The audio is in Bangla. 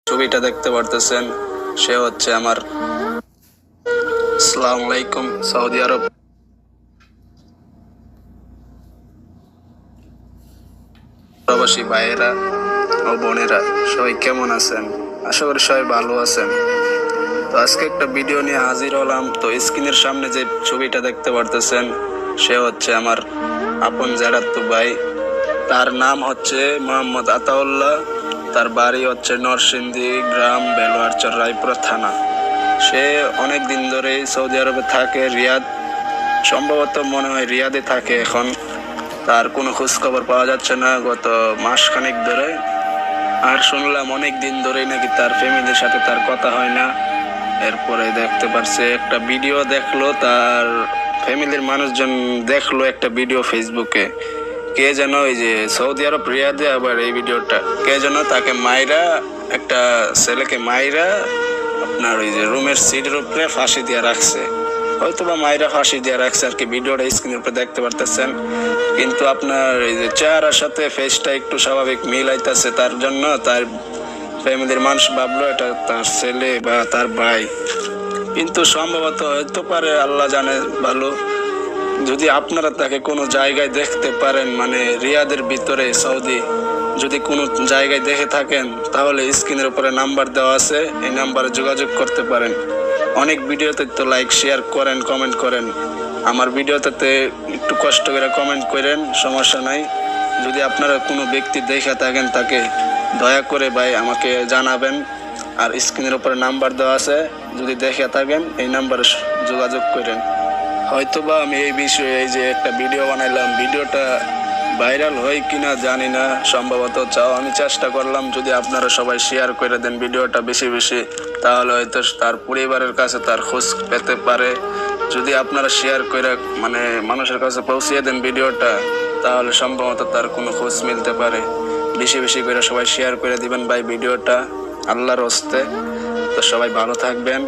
ছবিটা দেখতে পারতেছেন সে হচ্ছে আমার আসসালামু আলাইকুম সৌদি আরব প্রবাসী ভাইয়েরা ও বোনেরা সবাই কেমন আছেন? আশা করি সবাই ভালো আছেন। তো আজকে একটা ভিডিও নিয়ে হাজির হলাম। তো স্ক্রিনের সামনে যে ছবিটা দেখতে পারতেছেন সে হচ্ছে আমার আপন জারাত্তু ভাই। তার নাম হচ্ছে মোহাম্মদ আতাউল্লাহ। তার বাড়ি হচ্ছে নরসিংদী গ্রাম, বেলোয়ারচর, রায়পুরা থানা। সে অনেক দিন ধরেই সৌদি আরবে থাকে, রিয়াদ, সম্ভবত মনে হয় রিয়াদে থাকে এখন। তার কোনো খোঁজ খবর পাওয়া যাচ্ছে না গত মাসখানেক ধরে। আর শুনলাম অনেক দিন ধরেই নাকি তার ফ্যামিলির সাথে তার কথা হয় না। এরপরে দেখতে পারছে একটা ভিডিও দেখলো, তার ফ্যামিলির মানুষজন দেখলো একটা ভিডিও ফেসবুকে। কে যেন ওই যে সৌদি আরব রিয়াদে আবার এই ভিডিওটা কে যেন তাকে মাইরা, একটা ছেলেকে মাইরা আপনার ওই যে রুমের সিটের উপরে ফাঁসি দিয়ে রাখছে। হয়তো বা মাইরা ফাঁসি দিয়ে রাখছে আর কি। ভিডিওটা স্ক্রিনের উপরে দেখতে পারতেছেন। কিন্তু আপনার এই যে চেহারার সাথে ফেসটা একটু স্বাভাবিক মিল আইতাছে, তার জন্য তার ফ্যামিলির মানুষ ভাবলো এটা তার ছেলে বা তার ভাই। কিন্তু সম্ভবত হয়তো পারে, আল্লাহ জানে ভালো। যদি আপনারা তাকে কোনো জায়গায় দেখতে পারেন, মানে রিয়াদের ভিতরে সৌদি যদি কোনো জায়গায় দেখে থাকেন, তাহলে স্ক্রিনের উপরে নাম্বার দেওয়া আছে, এই নাম্বারে যোগাযোগ করতে পারেন। অনেক ভিডিওতে তো লাইক শেয়ার করেন, কমেন্ট করেন। আমার ভিডিওতে একটু কষ্ট করে কমেন্ট করেন, সমস্যা নাই। যদি আপনারা কোনো ব্যক্তি দেখে থাকেন তাকে দয়া করে ভাই আমাকে জানাবেন। আর স্ক্রিনের উপরে নাম্বার দেওয়া আছে, যদি দেখে থাকেন এই নাম্বারে যোগাযোগ করেন। হয়তোবা আমি এই বিষয়ে এই যে একটা ভিডিও বানাইলাম, ভিডিওটা ভাইরাল হয় কিনা জানি না, সম্ভবত আমি চেষ্টা করলাম যদি আপনারা সবাই শেয়ার করে দেন ভিডিওটা বেশি বেশি, তাহলে হয়তো তার পরিবারের কাছে তার খোঁজ পেতে পারে। যদি আপনারা শেয়ার করে মানে মানুষের কাছে পৌঁছিয়ে দেন ভিডিওটা, তাহলে সম্ভবত তার কোনো খোঁজ মিলতে পারে। বেশি বেশি করে সবাই শেয়ার করে দিবেন ভাই ভিডিওটা, আল্লাহর হস্তে। তো সবাই ভালো থাকবেন।